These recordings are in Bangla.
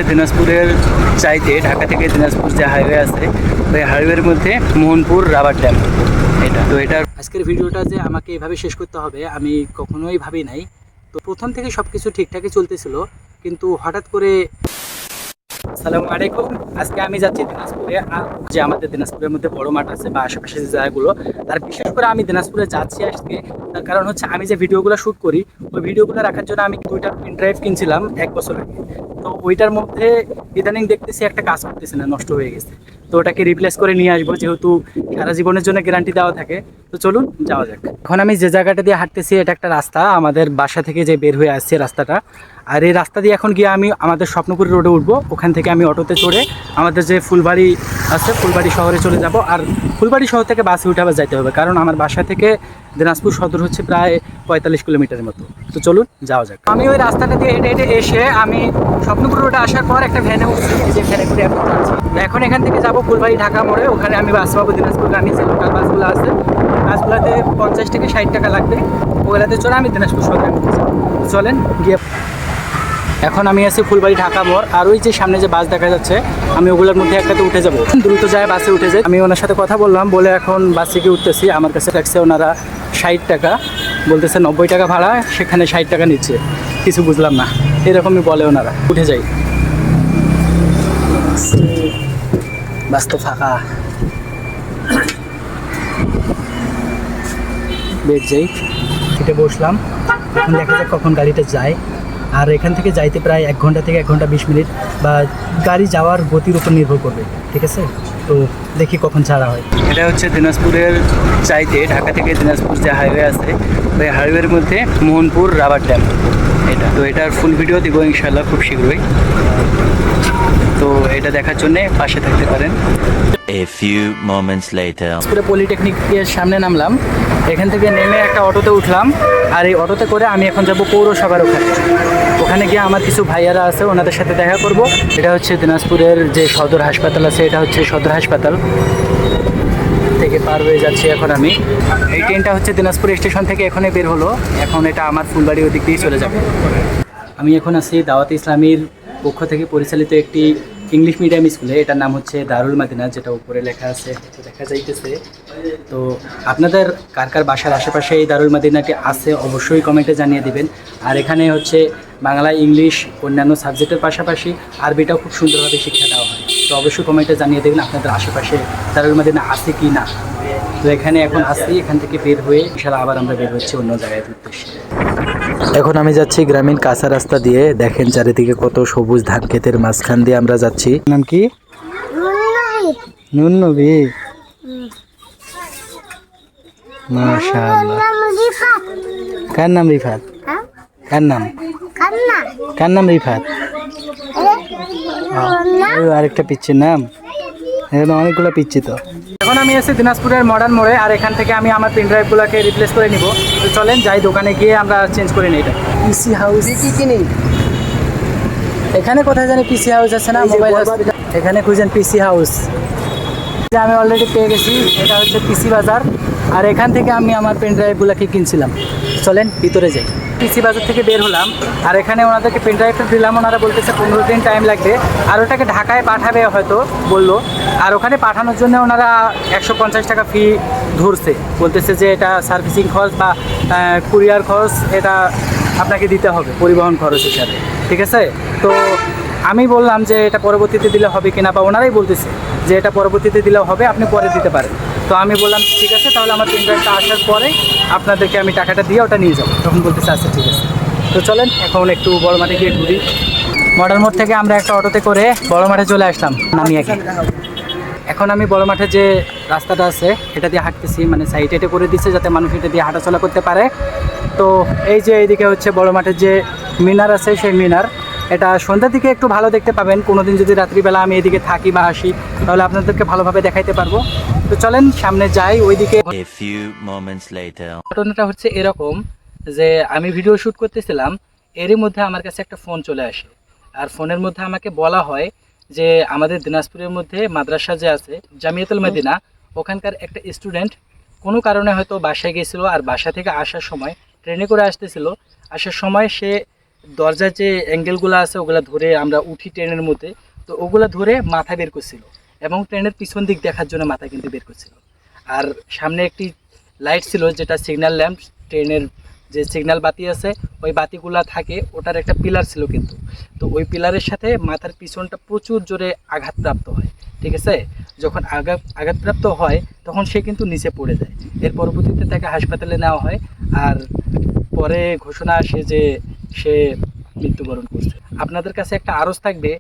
দিনাজপুরের চাইতে ঢাকা থেকে দিনাজপুর যে হাইওয়ে আছে ওই হাইওয়ের মধ্যে মোহনপুর রাবার ড্যাম এটা আজকের ভিডিওটা যে আমাকে এভাবে শেষ করতে হবে আমি কখনোই ভাবি নাই। তো প্রথম থেকে সব কিছু ঠিকঠাকই চলতেছিল, কিন্তু হঠাৎ করে আসসালামু আলাইকুম। আজকে আমি যাচ্ছি দিনাজপুরে, যে আমাদের দিনাজপুরের মধ্যে বড় মাঠ আছে বা আশেপাশে যে জায়গাগুলো, তার বিশেষ করে আমি দিনাজপুরে যাচ্ছি আজকে। তার কারণ হচ্ছে আমি যে ভিডিওগুলো শ্যুট করি ওই ভিডিওগুলো রাখার জন্য আমি 2টা পেন ড্রাইভ কিনছিলাম 1 বছর আগে। তো ওইটার মধ্যে ইদানিং দেখতেছি একটা কাজ করতেছে না, নষ্ট হয়ে গেছে। তো ওটাকে রিপ্লেস করে নিয়ে আসবো, যেহেতু সারা জীবনের জন্য গ্যারান্টি দেওয়া থাকে। তো চলুন যাওয়া যাক। এখন আমি যে জায়গাটা দিয়ে হাঁটতেছি এটা একটা রাস্তা, আমাদের বাসা থেকে যে বের হয়ে আসছে রাস্তাটা। আর এই রাস্তা দিয়ে এখন গিয়ে আমি আমাদের স্বপ্নপুরী রোডে উঠবো। ওখান থেকে আমি অটোতে চড়ে আমাদের যে ফুলবাড়ি আছে ফুলবাড়ি শহরে চলে যাব। আর ফুলবাড়ি শহর থেকে বাসে উঠে আবার যাইতে হবে, কারণ আমার বাসা থেকে দিনাজপুর সদর হচ্ছে প্রায় 45 কিলোমিটারের মতো। তো চলুন যাওয়া যাক। আমি ওই রাস্তাটা দিয়ে হেঁটে হেঁটে এসে আমি স্বপ্নপুর রোডে আসার পর একটা ভ্যানে উঠছি, যে ভ্যানে করে এখন যাচ্ছি। এখন এখান থেকে যাবো ফুলবাড়ি ঢাকা মোড়ে, ওখানে আমি বাস পাবো দিনাজপুরগামী যে লোকাল বাসগুলো আছে। বাসগুলোতে 50 থেকে 60 টাকা লাগবে, ওগুলাতে চলে আমি দিনাজপুর সদরে চলেন গিয়ে। এখন আমি আছি ফুলবাড়ি ঢাকা মোড়, আর ওই যে সামনে যে বাস দেখা যাচ্ছে আমি ওগুলোর মধ্যে একটাতে উঠে যাব। দ্রুত যায় বাসে উঠে যাই। আমি ওনার সাথে কথা বললাম, বলে এখন বাসে গিয়ে উঠতেছি। আমার কাছে রাখছে ওনারা 60 টাকা, বলতেছে 90 টাকা ভাড়া, সেখানে 60 টাকা নিচ্ছে। কিছু বুঝলাম না, এরকমই বলে ওনারা। উঠে যাই, বাস তো ফাঁকা। বেড যাই, সিটে বসলাম। এখন দেখা যাক কখন গাড়িটা যায়। আর এখান থেকে যাইতে প্রায় 1 ঘন্টা থেকে 1 ঘন্টা 20 মিনিট, বা গাড়ি যাওয়ার গতির উপর নির্ভর করবে। ঠিক আছে, তো দেখি কখন ছাড়া হয়। এটা হচ্ছে দিনাজপুরের চাইতে ঢাকা থেকে দিনাজপুর যে হাইওয়ে আছে ওই হাইওয়ের মধ্যে মোহনপুর রাবার ড্যাম তো এটার ফুল ভিডিও দিব ইনশাল্লাহ খুব শীঘ্রই। তো এটা দেখার জন্যে পাশে থাকতে পারেন। A few moments later. পলিটেকনিকের সামনে নামলাম, এখান থেকে নেমে একটা অটোতে উঠলাম। আর এই অটোতে করে আমি এখন যাব পৌরসভার ওখানে গিয়ে আমার কিছু ভাইয়ারা আছে, ওনাদের সাথে দেখা করব। এটা হচ্ছে দিনাজপুরের যে সদর হাসপাতাল আছে, এটা হচ্ছে সদর হাসপাতাল থেকে পার হয়ে যাচ্ছি এখন আমি। এই ট্রেনটা হচ্ছে দিনাজপুর স্টেশন থেকে এখনই বের হলো। এখন এটা আমার ফুলবাড়ি ওদিক দিয়েই চলে যাবে। আমি এখন আছি দাওয়াত ইসলামীর পক্ষ থেকে পরিচালিত একটি ইংলিশ মিডিয়াম স্কুলে। এটার নাম হচ্ছে দারুল মাদিনা, যেটা উপরে লেখা আছে দেখা যাইতেছে। তো আপনাদের কার কার বাসার আশেপাশে এই দারুল মাদিনাটি আছে অবশ্যই কমেন্টে জানিয়ে দিবেন। আর এখানে হচ্ছে বাংলা, ইংলিশ, অন্যান্য সাবজেক্টের পাশাপাশি আরবিটাও খুব সুন্দরভাবে শিক্ষা দেওয়া হয়। তো অবশ্যই কমেন্টে জানিয়ে দেবেন আপনাদের আশেপাশে দারুল মাদিনা আছে কি না। তো এখানে এখন আসছি, এখান থেকে বের হয়ে ইনশাআল্লাহ আবার আমরা বের হচ্ছি অন্য জায়গায় উদ্দেশ্যে। এখন আমি যাচ্ছি গ্রামীণ কাঁচা রাস্তা দিয়ে। দেখেন চারিদিকে কত সবুজ ধান ক্ষেতের মাঝখান দিয়ে আমরা যাচ্ছি। নাম কি? নুন নবী। মাশাআল্লাহ। কার নাম রিফাত? কার নাম? কার নাম রিফাত? আরেকটা পিচ্ছির নাম? এখানে অনেকগুলো পিচ্ছি। তো এখন আমি এসে দিনাজপুরের মডার্ন মোড়ে, আর এখান থেকে আমি আমার পেন ড্রাইভগুলোকে রিপ্লেস করে নিব। তো চলেন যাই, দোকানে গিয়ে আমরা চেঞ্জ করে নিই। এটা পিসি হাউস কিনি। এখানে কোথায় জানি পিসি হাউস আছে না, মোবাইল হসপিটাল, এখানে খুঁজেন পিসি হাউস। আমি অলরেডি পেয়ে গেছি, এটা হচ্ছে পিসি বাজার। আর এখান থেকে আমি আমার পেন ড্রাইভগুলোকে কিনছিলাম। চলেন ভিতরে যাই। পিসি বাজার থেকে বের হলাম, আর এখানে ওনাদেরকে পেন ড্রাইভটা দিলাম। ওনারা বলতেছে 15 দিন টাইম লাগবে, আর ওটাকে ঢাকায় পাঠাবে হয়তো বললো। আর ওখানে পাঠানোর জন্য ওনারা 150 টাকা ফি ধরছে, বলতেছে যে এটা সার্ভিসিং খরচ বা কুরিয়ার খরচ এটা আপনাকে দিতে হবে পরিবহন খরচ হিসাবে। ঠিক আছে, তো আমি বললাম যে এটা পরবর্তীতে দিলে হবে কিনা, বা ওনারাই বলতেছে যে এটা পরবর্তীতে দিলেও হবে, আপনি পরে দিতে পারেন। তো আমি বললাম ঠিক আছে, তাহলে আমার পেন ড্রাইভটা আসার পরে আপনাদেরকে আমি টাকাটা দিয়ে ওটা নিয়ে যাবো। তখন বলতেছে আচ্ছা ঠিক আছে। তো চলেন এখন একটু বড় মাঠে গিয়ে ঘুরি। মডার্ন মোড় থেকে আমরা একটা অটোতে করে বড় মাঠে চলে আসলাম নামিয়ে। এখন আমি বড় মাঠে যে রাস্তাটা আছে এটা দিয়ে হাঁটতেছি, মানে সাইড এটা করে দিচ্ছে যাতে মানুষ এটা দিয়ে হাঁটাচলা করতে পারে। তো এই যে এইদিকে হচ্ছে বড় মাঠের যে মিনার আছে, সেই মিনার এটা সন্ধ্যার দিকে একটু ভালো দেখতে পাবেন। কোনোদিন যদি রাত্রিবেলা আমি এদিকে থাকি বা আসি তাহলে আপনাদেরকে ভালোভাবে দেখাইতে পারবো। তো চলেন সামনে যাই ওইদিকে। ঘটনাটা হচ্ছে এরকম যে আমি ভিডিও শ্যুট করতেছিলাম, এরই মধ্যে আমার কাছে একটা ফোন চলে আসে। আর ফোনের মধ্যে আমাকে বলা হয় যে আমাদের দিনাজপুরের মধ্যে মাদ্রাসা যে আছে জামিয়াতুল মদিনা, ওখানকার একটা স্টুডেন্ট কোনো কারণে হয়তো বাসায় গেছিলো, আর বাসা থেকে আসার সময় ট্রেনে করে আসতেছিল। আসার সময় সে দরজার যে অ্যাঙ্গেলগুলো আছে ওগুলো ধরে আমরা উঠি ট্রেনের মধ্যে, তো ওগুলো ধরে মাথা বের করছিল এবং ট্রেনের পিছন দিক দেখার জন্য মাথা কিন্তু বের করছিল। আর সামনে একটি লাইট ছিল যেটা সিগন্যাল ল্যাম্প, ট্রেনের যে সিগন্যাল বাতি আছে ওই বাতিগুলা থাকে, ওটার একটা পিলার ছিল কিন্তু। তো ওই পিলারের সাথে মাথার পিছনটা প্রচুর জোরে আঘাতপ্রাপ্ত হয়, ঠিক আছে। যখন আঘাতপ্রাপ্ত হয় তখন সে কিন্তু নিচে পড়ে যায়। এর পরবর্তীতে তাকে হাসপাতালে নেওয়া হয়, আর পরে ঘোষণা আসে যে সে মৃত্যুবরণ করছে। আপনাদের কাছে একটা আরজ থাকবে,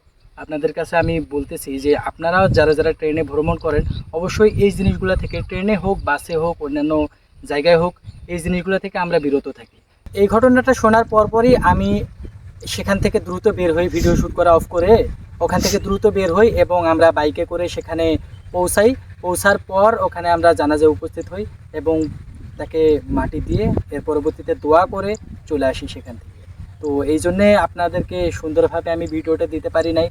আপনাদের কাছে আমি বলতেছি যে আপনারাও যারা যারা ট্রেনে ভ্রমণ করেন অবশ্যই এই জিনিসগুলো থেকে, ট্রেনে হোক বাসে হোক অন্যান্য জায়গায় হোক, এই জিনিসগুলো থেকে আমরা বিরত থাকি। এই ঘটনাটা শোনার পরপরই আমি সেখান থেকে দ্রুত বের হই, ভিডিও শ্যুট করা অফ করে ওখান থেকে দ্রুত বের হই এবং আমরা বাইকে করে সেখানে পৌঁছাই। পৌঁছার পর ওখানে আমরা জানাজায় উপস্থিত হই এবং তাকে মাটি দিয়ে এর পরবর্তীতে দোয়া করে চলে আসি সেখান থেকে। তো এই জন্যে আপনাদেরকে সুন্দরভাবে আমি ভিডিওটা দিতে পারি নাই।